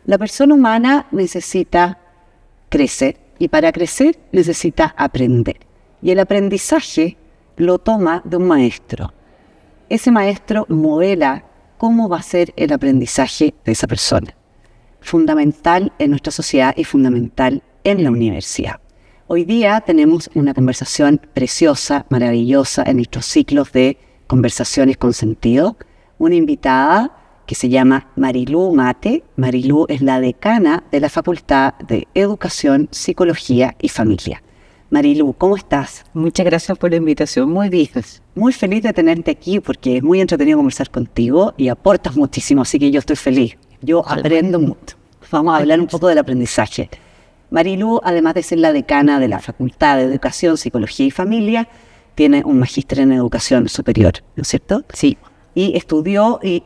La persona humana necesita crecer y para crecer necesita aprender. Y el aprendizaje lo toma de un maestro. Ese maestro modela cómo va a ser el aprendizaje de esa persona. Fundamental en nuestra sociedad y fundamental en la universidad. Hoy día tenemos una conversación preciosa, maravillosa en nuestros ciclos de conversaciones con sentido. Una invitada que se llama Marilú Mate. Marilú es la decana de la Facultad de Educación, Psicología y Familia. Marilú, ¿cómo estás? Muchas gracias por la invitación, muy bien. Muy feliz de tenerte aquí porque es muy entretenido conversar contigo y aportas muchísimo, así que yo estoy feliz. Yo aprendo mucho. Vamos a hablar un poco del aprendizaje. Marilú, además de ser la decana de la Facultad de Educación, Psicología y Familia, tiene un magíster en Educación Superior, ¿no es cierto? Sí. Y estudió, y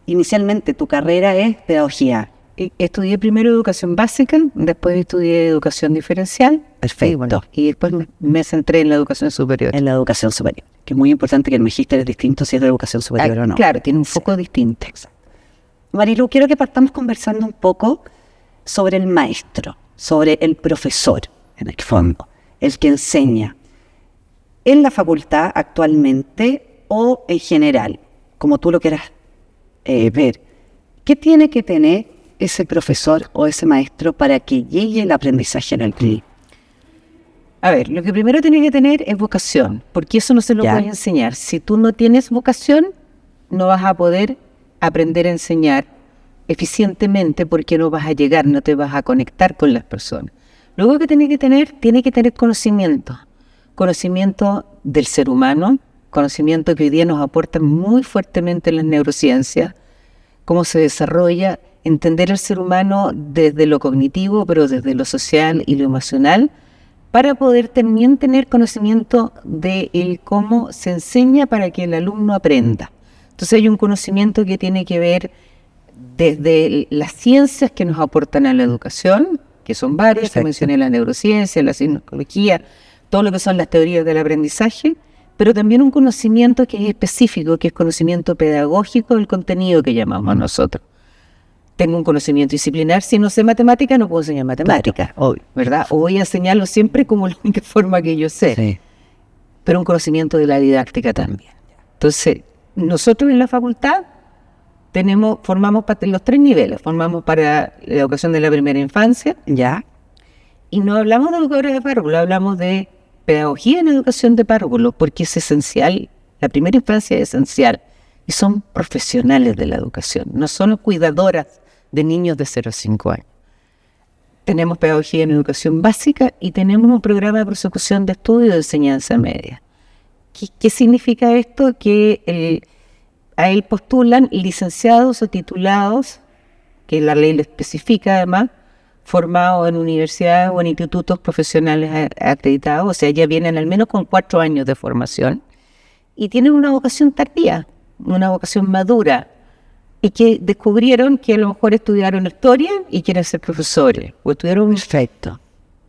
inicialmente tu carrera es Pedagogía. Estudié primero Educación Básica, después estudié Educación Diferencial. Perfecto. Y después me centré en la Educación Superior. En la Educación Superior, que es muy importante que el magíster es distinto si es de Educación Superior o no. Claro, tiene un foco distinto. Marilú, quiero que partamos conversando un poco sobre el maestro, sobre el profesor, en el fondo, el que enseña en la facultad actualmente o en general, como tú lo quieras ver. ¿Qué tiene que tener ese profesor o ese maestro para que llegue el aprendizaje en el cliente? A ver, lo que primero tiene que tener es vocación, porque eso no se lo puedes enseñar. Si tú no tienes vocación, no vas a poder aprender a enseñar eficientemente porque no vas a llegar, no te vas a conectar con las personas. Luego que tiene que tener conocimiento del ser humano, conocimiento que hoy día nos aportan muy fuertemente las neurociencias, cómo se desarrolla, entender al ser humano desde lo cognitivo, pero desde lo social y lo emocional, para poder también tener conocimiento de cómo se enseña para que el alumno aprenda. Entonces hay un conocimiento que tiene que ver desde las ciencias que nos aportan a la educación, que son varias, que mencioné la neurociencia, la psicología, todo lo que son las teorías del aprendizaje, pero también un conocimiento que es específico, que es conocimiento pedagógico del contenido que llamamos nosotros. Tengo un conocimiento disciplinar, si no sé matemática no puedo enseñar matemática, ¿verdad? O voy a enseñarlo siempre como la única forma que yo sé, sí. Pero un conocimiento de la didáctica también. Entonces, nosotros en la facultad formamos parte de los 3 niveles, formamos para la educación de la primera infancia, y no hablamos de educadores de párvulo, hablamos de pedagogía en educación de párvulo, porque es esencial, la primera infancia es esencial, y son profesionales de la educación, no son cuidadoras de niños de 0 a 5 años. Tenemos pedagogía en educación básica y tenemos un programa de prosecución de estudio de enseñanza media. ¿Qué significa esto? Que a él postulan licenciados o titulados, que la ley lo especifica además, formados en universidades o en institutos profesionales acreditados, o sea, ya vienen al menos con 4 años de formación, y tienen una vocación tardía, una vocación madura, y que descubrieron que a lo mejor estudiaron historia y quieren ser profesores, o estudiaron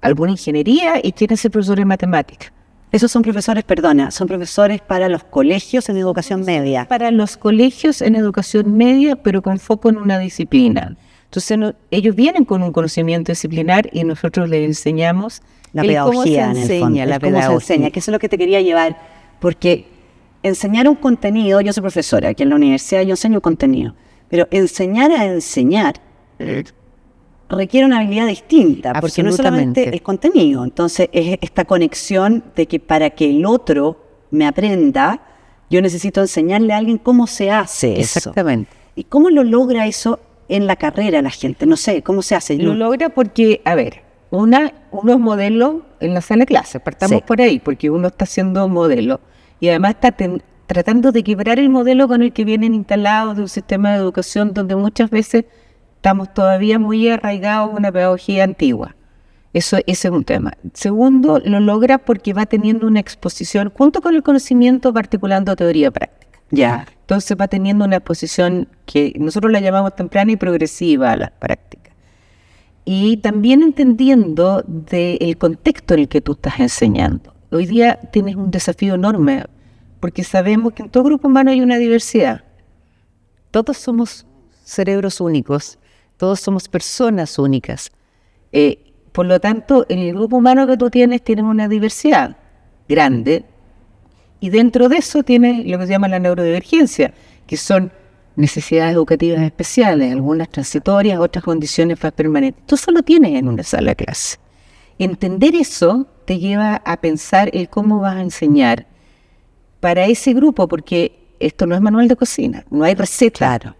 alguna ingeniería y quieren ser profesores de matemáticas. Esos son profesores, son profesores para los colegios en educación media. Para los colegios en educación media, pero con foco en una disciplina. Entonces ellos vienen con un conocimiento disciplinar y nosotros les enseñamos la pedagogía, cómo se enseña, la pedagogía. Cómo se enseña, que eso es lo que te quería llevar, porque enseñar un contenido, yo soy profesora, aquí en la universidad yo enseño contenido, pero enseñar a enseñar requiere una habilidad distinta, porque no es solamente el contenido, entonces es esta conexión de que para que el otro me aprenda, yo necesito enseñarle a alguien cómo se hace eso. Exactamente. ¿Y cómo lo logra eso en la carrera la gente? No sé, ¿cómo se hace? Lo logra porque, a ver, unos modelos en la sala de clases, partamos por ahí, porque uno está haciendo modelo, y además está tratando de quebrar el modelo con el que vienen instalados de un sistema de educación donde muchas veces estamos todavía muy arraigados en una pedagogía antigua. Ese es un tema. Segundo, lo logra porque va teniendo una exposición, junto con el conocimiento, va articulando teoría práctica. Entonces va teniendo una exposición que nosotros la llamamos temprana y progresiva a las prácticas. Y también entendiendo del contexto en el que tú estás enseñando. Hoy día tienes un desafío enorme, porque sabemos que en todo grupo humano hay una diversidad. Todos somos cerebros únicos. Todos somos personas únicas. Por lo tanto, en el grupo humano que tú tienes una diversidad grande, y dentro de eso tienes lo que se llama la neurodivergencia, que son necesidades educativas especiales, algunas transitorias, otras condiciones más permanentes. Tú solo tienes en una sala de clase. Entender eso te lleva a pensar el cómo vas a enseñar para ese grupo, porque esto no es manual de cocina, no hay receta. Claro.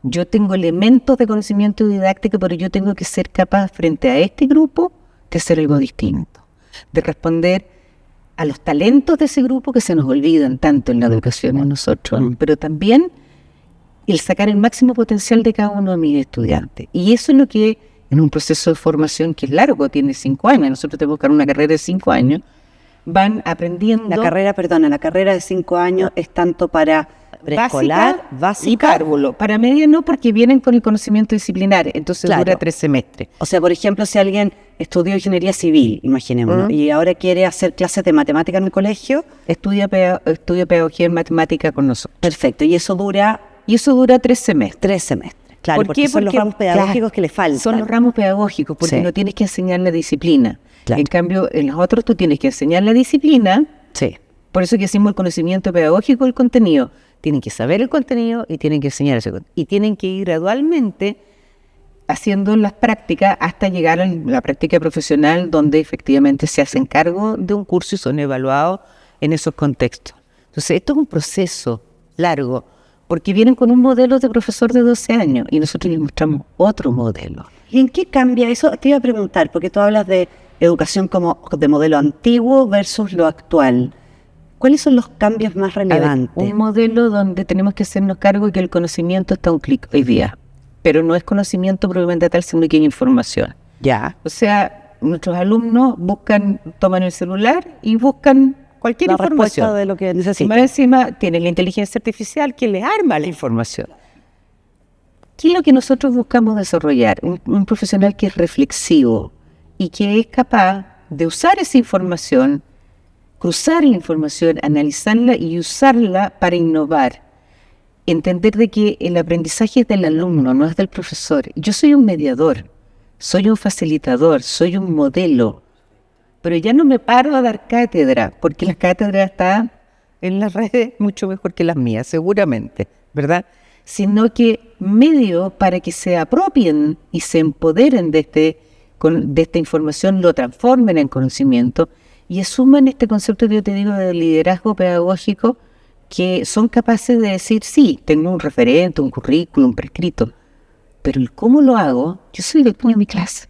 Yo tengo elementos de conocimiento didáctico, pero yo tengo que ser capaz frente a este grupo de hacer algo distinto, de responder a los talentos de ese grupo que se nos olvidan tanto en la educación a nosotros, pero también el sacar el máximo potencial de cada uno de mis estudiantes. Y eso es lo que en un proceso de formación que es largo, tiene 5 años, nosotros tenemos que buscar una carrera de 5 años, van aprendiendo... La carrera de 5 años es tanto para preescolar, básica y párvulo. Para media no, porque vienen con el conocimiento disciplinar, entonces dura 3 semestres. O sea, por ejemplo, si alguien estudió ingeniería civil, imaginémonos, y ahora quiere hacer clases de matemática en el colegio, estudia pedagogía en matemática con nosotros. Perfecto, y eso dura 3 semestres. 3 semestres. Claro, porque son los ramos pedagógicos que le faltan. Son los ramos pedagógicos, porque no tienes que enseñar la disciplina. Claro. En cambio, en los otros tú tienes que enseñar la disciplina. Sí. Por eso que hacemos el conocimiento pedagógico del contenido. Tienen que saber el contenido y tienen que enseñar ese contenido. Y tienen que ir gradualmente haciendo las prácticas hasta llegar a la práctica profesional, donde efectivamente se hacen cargo de un curso y son evaluados en esos contextos. Entonces, esto es un proceso largo, porque vienen con un modelo de profesor de 12 años y nosotros les mostramos otro modelo. ¿Y en qué cambia eso? Te iba a preguntar, porque tú hablas de educación como de modelo antiguo versus lo actual. ¿Cuáles son los cambios más relevantes? Un modelo donde tenemos que hacernos cargo de que el conocimiento está a un clic hoy día, pero no es conocimiento propiamente tal, sino que hay información. Ya. O sea, nuestros alumnos toman el celular y buscan cualquier información de lo que necesitan. Y más encima tienen la inteligencia artificial que les arma la información. ¿Qué es lo que nosotros buscamos desarrollar? Un profesional que es reflexivo y que es capaz de usar esa información, cruzar la información, analizarla y usarla para innovar. Entender de que el aprendizaje es del alumno, no es del profesor. Yo soy un mediador, soy un facilitador, soy un modelo. Pero ya no me paro a dar cátedra, porque las cátedras están en las redes mucho mejor que las mías, seguramente, ¿verdad? Sino que medio para que se apropien y se empoderen de esta información, lo transformen en conocimiento y asuman este concepto que yo te digo de liderazgo pedagógico, que son capaces de decir, sí, tengo un referente, un currículum prescrito, pero el cómo lo hago, yo soy el dueño de mi clase.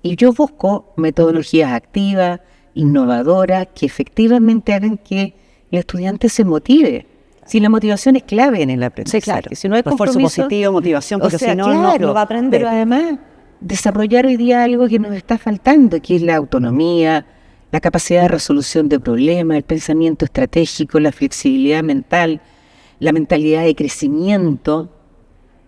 Y yo busco metodologías activas, innovadoras, que efectivamente hagan que el estudiante se motive. Si la motivación es clave en el aprendizaje. Sí, claro. Si no hay refuerzo positivo, motivación, porque si no, claro, no va a aprender. Pero además, desarrollar hoy día algo que nos está faltando, que es la autonomía, la capacidad de resolución de problemas, el pensamiento estratégico, la flexibilidad mental, la mentalidad de crecimiento.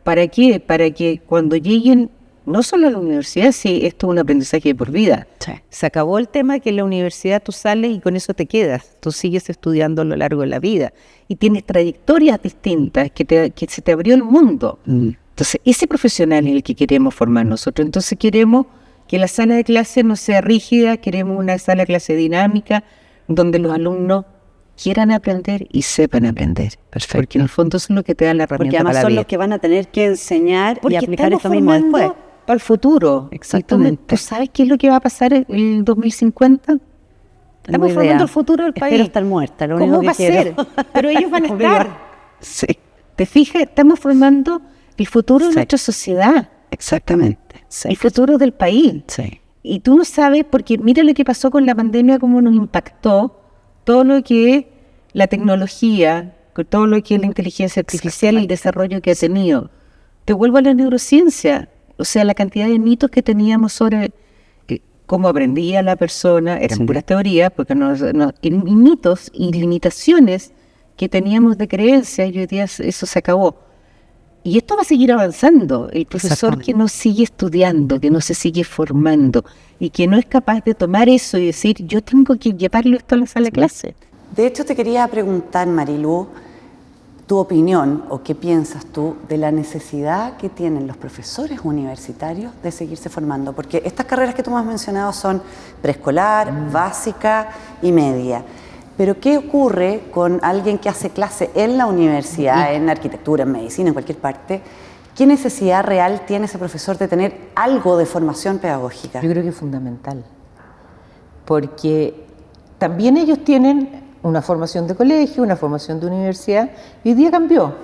¿Para qué? Para que cuando lleguen no solo a la universidad, sí, esto es un aprendizaje de por vida. Sí. Se acabó el tema que en la universidad tú sales y con eso te quedas. Tú sigues estudiando a lo largo de la vida y tienes trayectorias distintas que se te abrió el mundo. Entonces, ese profesional es el que queremos formar nosotros. Entonces, queremos que la sala de clase no sea rígida, queremos una sala de clase dinámica, donde los alumnos quieran aprender y sepan aprender. Perfecto. Porque en el fondo son los que te dan la herramienta para la vida. Porque además son los que van a tener que enseñar porque y aplicar esto mismo después. Para el futuro. Exactamente. ¿Tú sabes qué es lo que va a pasar en el 2050? Estamos formando el futuro del país. Espero estar muerta, lo ¿Cómo único va a que quiero. ser? Pero ellos van a estar. Sí. ¿Te fijas? Estamos formando el futuro de nuestra sociedad. Exactamente. Sí. El futuro del país. Sí. Y tú no sabes, porque mira lo que pasó con la pandemia, cómo nos impactó todo lo que es la tecnología, con todo lo que es la inteligencia artificial y el desarrollo que ha tenido. Te vuelvo a la neurociencia. O sea, la cantidad de mitos que teníamos sobre cómo aprendía la persona, eran puras teorías, porque y mitos y limitaciones que teníamos de creencias, y hoy día eso se acabó. Y esto va a seguir avanzando. El profesor que no sigue estudiando, que no se sigue formando, y que no es capaz de tomar eso y decir, yo tengo que llevarlo esto a la sala de clase. De hecho, te quería preguntar, Marilú, tu opinión o qué piensas tú de la necesidad que tienen los profesores universitarios de seguirse formando, porque estas carreras que tú me has mencionado son preescolar, básica y media. Pero ¿qué ocurre con alguien que hace clase en la universidad, en arquitectura, en medicina, en cualquier parte? ¿Qué necesidad real tiene ese profesor de tener algo de formación pedagógica? Yo creo que es fundamental, porque también ellos tienen una formación de colegio, una formación de universidad, y hoy día cambió.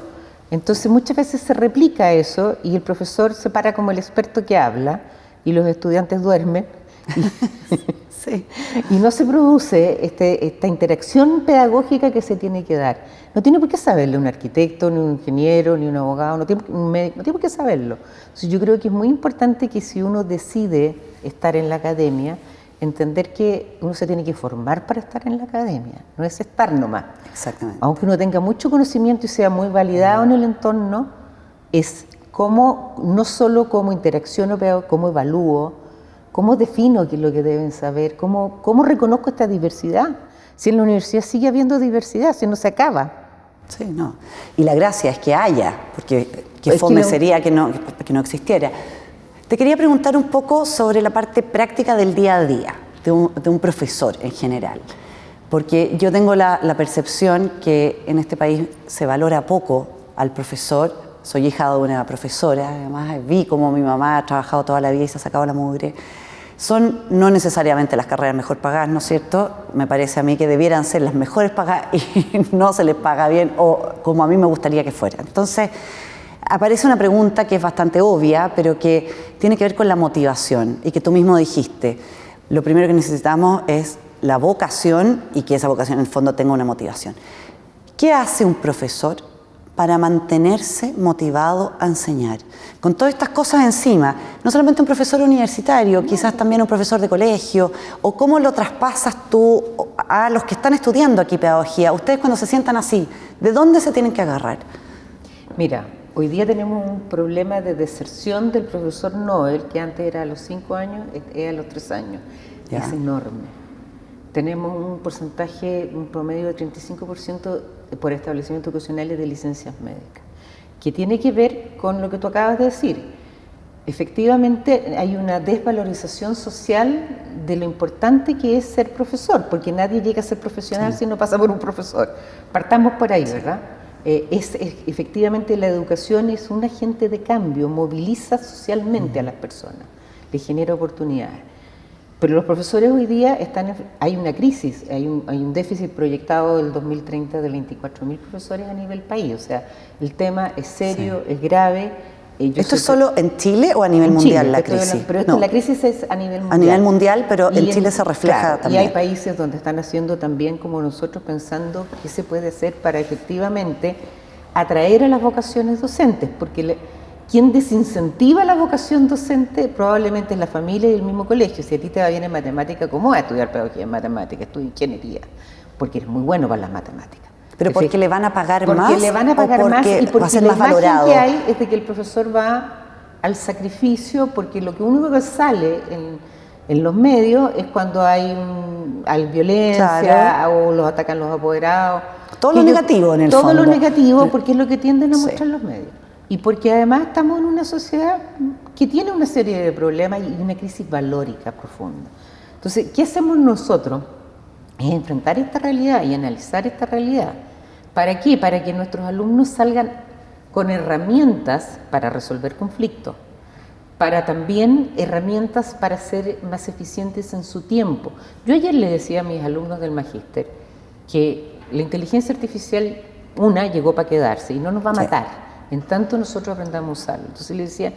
Entonces muchas veces se replica eso y el profesor se para como el experto que habla y los estudiantes duermen. Sí. Y no se produce esta interacción pedagógica que se tiene que dar. No tiene por qué saberlo un arquitecto, ni un ingeniero, ni un abogado, no tiene, un médico, no tiene por qué saberlo. Entonces yo creo que es muy importante que si uno decide estar en la academia, entender que uno se tiene que formar para estar en la academia, no es estar nomás. Exactamente. Aunque uno tenga mucho conocimiento y sea muy validado en el entorno, es cómo, no solo cómo interacciono, pero cómo evalúo, cómo defino qué es lo que deben saber, cómo reconozco esta diversidad. Si en la universidad sigue habiendo diversidad, si no se acaba. Sí, no. Y la gracia es que haya, porque qué fome sería que no existiera. Te quería preguntar un poco sobre la parte práctica del día a día de un profesor en general, porque yo tengo la percepción que en este país se valora poco al profesor. Soy hija de una profesora, además vi cómo mi mamá ha trabajado toda la vida y se ha sacado la mugre. Son no necesariamente las carreras mejor pagadas, ¿no es cierto? Me parece a mí que debieran ser las mejores pagadas y no se les paga bien o como a mí me gustaría que fuera. Entonces, aparece una pregunta que es bastante obvia, pero que tiene que ver con la motivación y que tú mismo dijiste. Lo primero que necesitamos es la vocación y que esa vocación en el fondo tenga una motivación. ¿Qué hace un profesor para mantenerse motivado a enseñar? Con todas estas cosas encima, no solamente un profesor universitario, quizás también un profesor de colegio, o cómo lo traspasas tú a los que están estudiando aquí pedagogía. Ustedes cuando se sientan así, ¿de dónde se tienen que agarrar? Mira, hoy día tenemos un problema de deserción del profesor Nobel, que antes era a los 5 años, es a los 3 años. Ya. Es enorme. Tenemos un porcentaje, un promedio de 35% por establecimientos educacionales de licencias médicas, que tiene que ver con lo que tú acabas de decir. Efectivamente, hay una desvalorización social de lo importante que es ser profesor, porque nadie llega a ser profesional si no pasa por un profesor. Partamos por ahí, ¿verdad? Efectivamente, la educación es un agente de cambio, moviliza socialmente a las personas, les genera oportunidades. Pero los profesores hoy día hay una crisis, hay un déficit proyectado del 2030 de 24.000 profesores a nivel país. O sea, el tema es serio, es grave. ¿Esto es solo en Chile o a nivel mundial Chile, la crisis? Pero la crisis es a nivel mundial. A nivel mundial, pero en Chile se refleja también. Y hay países donde están haciendo también como nosotros, pensando qué se puede hacer para efectivamente atraer a las vocaciones docentes, porque quien desincentiva la vocación docente probablemente es la familia y el mismo colegio. Si a ti te va bien en matemática, ¿cómo vas a estudiar pedagogía en matemática? Estudia ingeniería, porque eres muy bueno para las matemáticas. ¿Pero porque le van a pagar más? Porque le van a pagar más y porque va a ser más valorado. La imagen que hay es de que el profesor va al sacrificio, porque lo que único que sale en los medios es cuando hay violencia, o los atacan los apoderados. Todo lo negativo en el fondo. Todo lo negativo, porque es lo que tienden a mostrar los medios. Y porque además estamos en una sociedad que tiene una serie de problemas y una crisis valórica profunda. Entonces, ¿qué hacemos nosotros? Es enfrentar esta realidad y analizar esta realidad. ¿Para qué? Para que nuestros alumnos salgan con herramientas para resolver conflictos, para también herramientas para ser más eficientes en su tiempo. Yo ayer le decía a mis alumnos del magíster que la inteligencia artificial, llegó para quedarse y no nos va a matar. En tanto nosotros aprendamos a usarlo. Entonces le decía,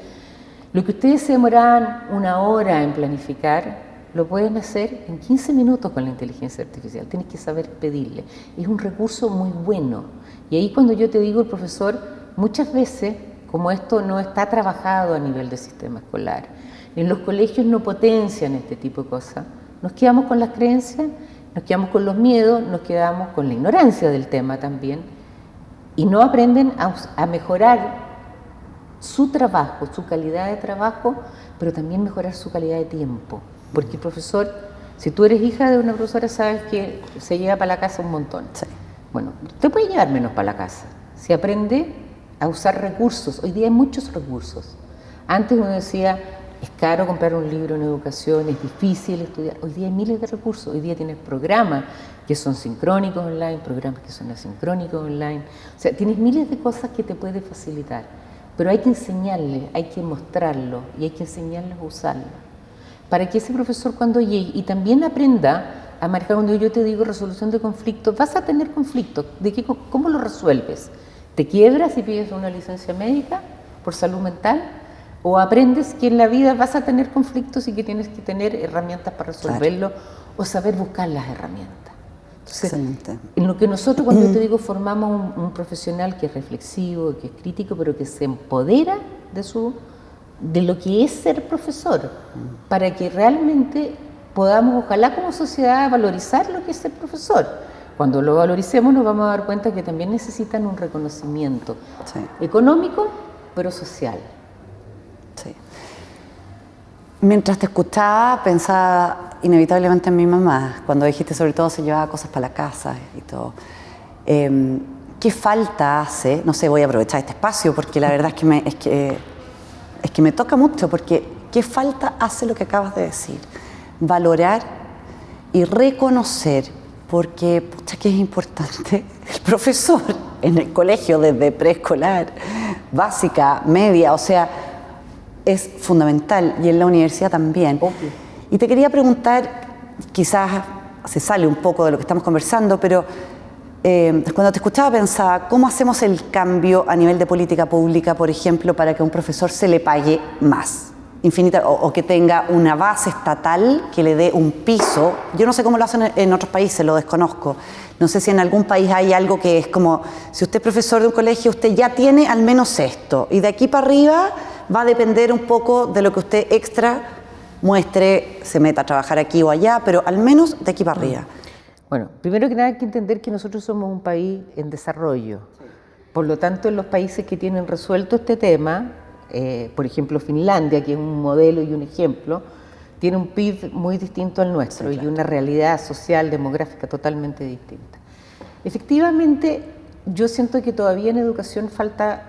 lo que ustedes se demoraban 1 hora en planificar, lo pueden hacer en 15 minutos con la inteligencia artificial. Tienes que saber pedirle. Es un recurso muy bueno. Y ahí cuando yo te digo, el profesor, muchas veces, como esto no está trabajado a nivel del sistema escolar, en los colegios no potencian este tipo de cosas, nos quedamos con las creencias, nos quedamos con los miedos, nos quedamos con la ignorancia del tema también, y no aprenden a mejorar su trabajo, su calidad de trabajo, pero también mejorar su calidad de tiempo. Porque el profesor, si tú eres hija de una profesora, sabes que se lleva para la casa un montón. Sí. Bueno, te puede llevar menos para la casa. se aprende a usar recursos. Hoy día hay muchos recursos. Antes uno decía, es caro comprar un libro en educación, es difícil estudiar. Hoy día hay miles de recursos. Hoy día tienes programas que son sincrónicos online, programas que son asincrónicos online. O sea, tienes miles de cosas que te puede facilitar. Pero hay que enseñarles, hay que mostrarlo y hay que enseñarles a usarlo. Para que ese profesor cuando llegue y también aprenda a manejar, cuando yo te digo resolución de conflictos, vas a tener conflictos. ¿Cómo lo resuelves? ¿Te quiebras y pides una licencia médica por salud mental? ¿O aprendes que en la vida vas a tener conflictos y que tienes que tener herramientas para resolverlo? Claro. O saber buscar las herramientas. Entonces, excelente. En lo que nosotros, cuando yo te digo, formamos un profesional que es reflexivo, que es crítico, pero que se empodera de lo que es ser profesor, para que realmente podamos, ojalá como sociedad, valorizar lo que es ser profesor. Cuando lo valoricemos nos vamos a dar cuenta que también necesitan un reconocimiento económico, pero social. Sí. Mientras te escuchaba, pensaba inevitablemente en mi mamá, cuando dijiste sobre todo se llevaba cosas para la casa y todo. ¿Qué falta hace? No sé, voy a aprovechar este espacio porque la verdad es que me toca mucho, porque ¿qué falta hace lo que acabas de decir? Valorar y reconocer, porque pucha que es importante el profesor en el colegio, desde preescolar, básica, media, o sea, es fundamental, y en la universidad también. Obvio. Y te quería preguntar, quizás se sale un poco de lo que estamos conversando, pero cuando te escuchaba pensaba, ¿cómo hacemos el cambio a nivel de política pública, por ejemplo, para que a un profesor se le pague más? Infinita, o que tenga una base estatal que le dé un piso. Yo no sé cómo lo hacen en otros países, lo desconozco. No sé si en algún país hay algo que es como, si usted es profesor de un colegio, usted ya tiene al menos esto, y de aquí para arriba va a depender un poco de lo que usted extra muestre, se meta a trabajar aquí o allá, pero al menos de aquí para arriba. Bueno, primero que nada hay que entender que nosotros somos un país en desarrollo. Por lo tanto, en los países que tienen resuelto este tema, por ejemplo Finlandia, que es un modelo y un ejemplo, tiene un PIB muy distinto al nuestro, sí, claro, y una realidad social, demográfica totalmente distinta. Efectivamente, yo siento que todavía en educación falta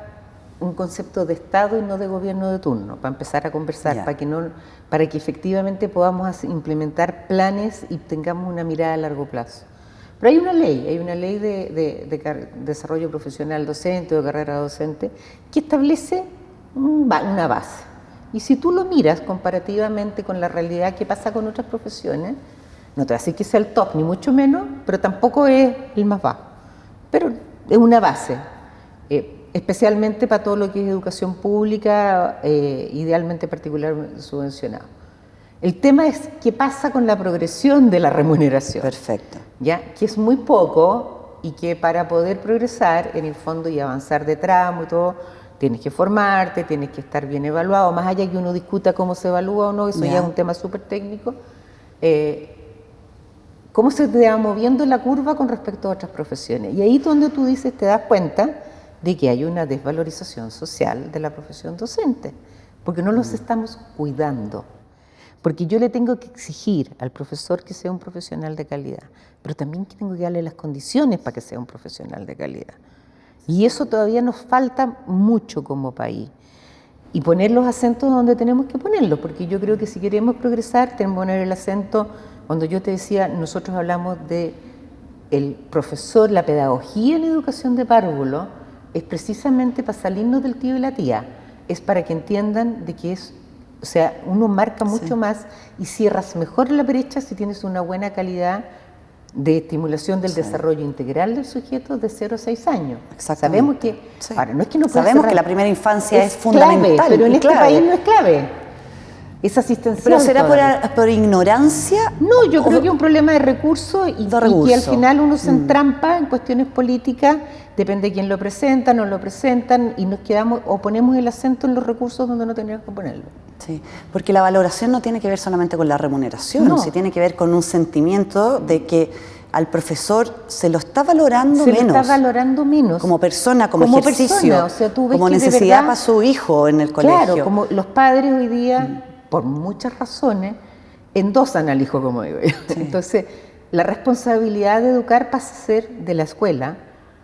un concepto de Estado y no de gobierno de turno, para empezar a conversar, para que efectivamente podamos implementar planes y tengamos una mirada a largo plazo. Pero hay una ley de desarrollo profesional docente o de carrera docente que establece una base. Y si tú lo miras comparativamente con la realidad que pasa con otras profesiones, no te voy a decir que sea el top, ni mucho menos, pero tampoco es el más bajo. Pero es una base. Especialmente para todo lo que es educación pública, idealmente particular subvencionado. El tema es qué pasa con la progresión de la remuneración. Perfecto. ¿Ya? Que es muy poco y que para poder progresar en el fondo y avanzar de tramo y todo, tienes que formarte, tienes que estar bien evaluado, más allá que uno discuta cómo se evalúa o no, eso ya es un tema súper técnico. ¿Cómo se te va moviendo la curva con respecto a otras profesiones? Y ahí es donde tú dices, te das cuenta de que hay una desvalorización social de la profesión docente, porque no los estamos cuidando. Porque yo le tengo que exigir al profesor que sea un profesional de calidad, pero también que tengo que darle las condiciones para que sea un profesional de calidad. Y eso todavía nos falta mucho como país. Y poner los acentos donde tenemos que ponerlos, porque yo creo que si queremos progresar, tenemos que poner el acento, cuando yo te decía, nosotros hablamos de el profesor, la pedagogía en educación de párvulo, es precisamente para salirnos del tío y la tía, es para que entiendan de que es, o sea, uno marca mucho más y cierras mejor la brecha si tienes una buena calidad de estimulación del desarrollo integral del sujeto de 0 a 6 años. Sabemos que, ahora, no es que no sabemos que la primera infancia es fundamental, clave, pero en este país no es clave. Es asistencial. ¿Pero será por ignorancia? No, yo creo que es un problema de recursos y que al final uno se entrampa en cuestiones políticas, depende de quién lo presenta, no lo presentan, y nos quedamos o ponemos el acento en los recursos donde no tenemos que ponerlo. Sí, porque la valoración no tiene que ver solamente con la remuneración, sí tiene que ver con un sentimiento de que al profesor se lo está valorando menos. Se lo está valorando menos. Como persona, como ejercicio, o sea, tú ves como que necesidad para su hijo en el colegio. Claro, como los padres hoy día, por muchas razones, endosan al hijo, como digo yo. Sí. Entonces, la responsabilidad de educar pasa a ser de la escuela,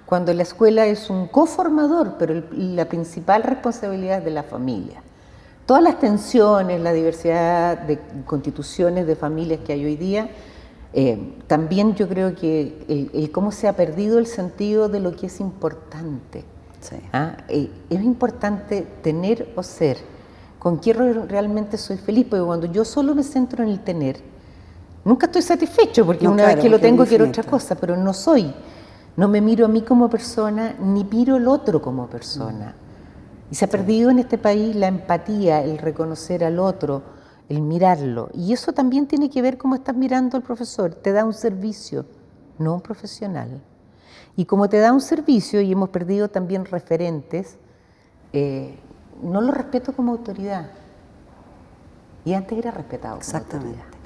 cuando la escuela es un coformador, pero la principal responsabilidad es de la familia. Todas las tensiones, la diversidad de constituciones de familias que hay hoy día, también yo creo que el cómo se ha perdido el sentido de lo que es importante. Sí. Es importante tener o ser, con quién realmente soy feliz, porque cuando yo solo me centro en el tener, nunca estoy satisfecho, porque No, una claro, vez que lo porque es tengo quiero infinito. otra cosa, pero no me miro a mí como persona, ni miro al otro como persona. Y se ha perdido en este país la empatía, el reconocer al otro, el mirarlo. Y eso también tiene que ver cómo estás mirando al profesor. Te da un servicio, no un profesional. Y como te da un servicio, y hemos perdido también referentes, no lo respeto como autoridad. Y antes era respetado como Exactamente. autoridad.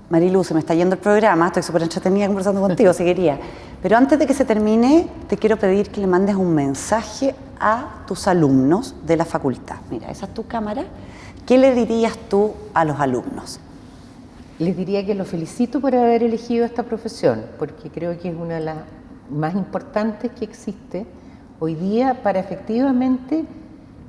Marilu, se me está yendo el programa, estoy súper entretenida conversando contigo, si quería. Pero antes de que se termine, te quiero pedir que le mandes un mensaje a tus alumnos de la facultad. Mira, esa es tu cámara. ¿Qué le dirías tú a los alumnos? Les diría que los felicito por haber elegido esta profesión, porque creo que es una de las más importantes que existe hoy día para efectivamente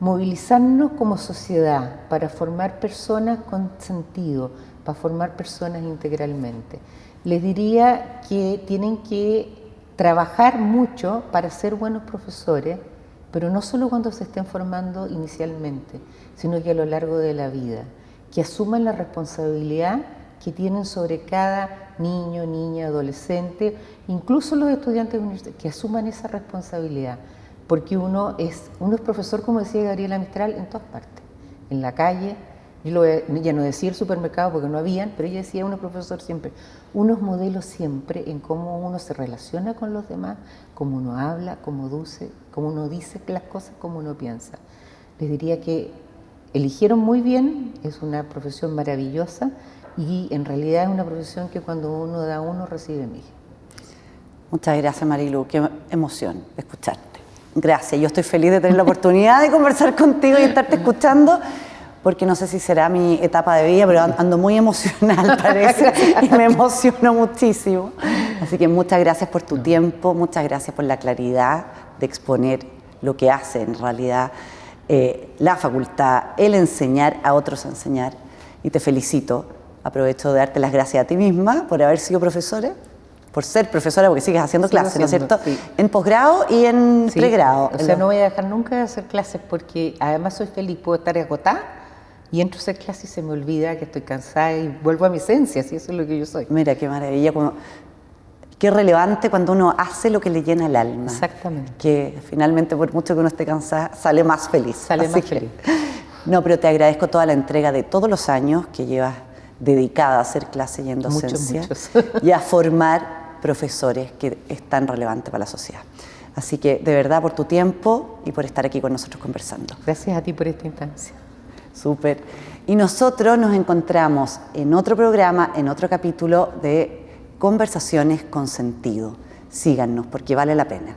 movilizarnos como sociedad, para formar personas con sentido, para formar personas integralmente. Les diría que tienen que trabajar mucho para ser buenos profesores, pero no solo cuando se estén formando inicialmente, sino que a lo largo de la vida, que asuman la responsabilidad que tienen sobre cada niño, niña, adolescente, incluso los estudiantes universitarios, que asuman esa responsabilidad, porque uno es profesor, como decía Gabriela Mistral, en todas partes, en la calle. Ya no decía el supermercado porque no habían, pero ella decía uno es profesor siempre, uno es modelo siempre en cómo uno se relaciona con los demás, cómo uno habla, cómo uno dice las cosas, cómo uno piensa. Les diría que eligieron muy bien, es una profesión maravillosa y en realidad es una profesión que cuando uno da uno recibe mil. Muchas gracias, Marilu, qué emoción escucharte. Gracias, yo estoy feliz de tener la oportunidad de conversar contigo y estarte escuchando, porque no sé si será mi etapa de vida, pero ando muy emocional, parece, y me emociono muchísimo. Así que muchas gracias por tu tiempo, muchas gracias por la claridad de exponer lo que hace en realidad la facultad, el enseñar a otros a enseñar, y te felicito. Aprovecho de darte las gracias a ti misma por haber sido profesora, por ser profesora, porque sigues haciendo clases, ¿no es cierto? Sí. En posgrado y en pregrado. O sea, no voy a dejar nunca de hacer clases porque además soy feliz, puedo estar agotada y entro a hacer clases y se me olvida que estoy cansada y vuelvo a mi esencia, si eso es lo que yo soy. Mira, qué maravilla, qué relevante cuando uno hace lo que le llena el alma. Exactamente. Que finalmente, por mucho que uno esté cansada, sale más feliz. Sale Así más que, feliz. No, pero te agradezco toda la entrega de todos los años que llevas dedicada a hacer clase y en docencia Muchos. y a formar profesores que es tan relevante para la sociedad. Así que, de verdad, por tu tiempo y por estar aquí con nosotros conversando. Gracias a ti por esta instancia. Súper. Y nosotros nos encontramos en otro programa, en otro capítulo de Conversaciones con Sentido. Síganos porque vale la pena.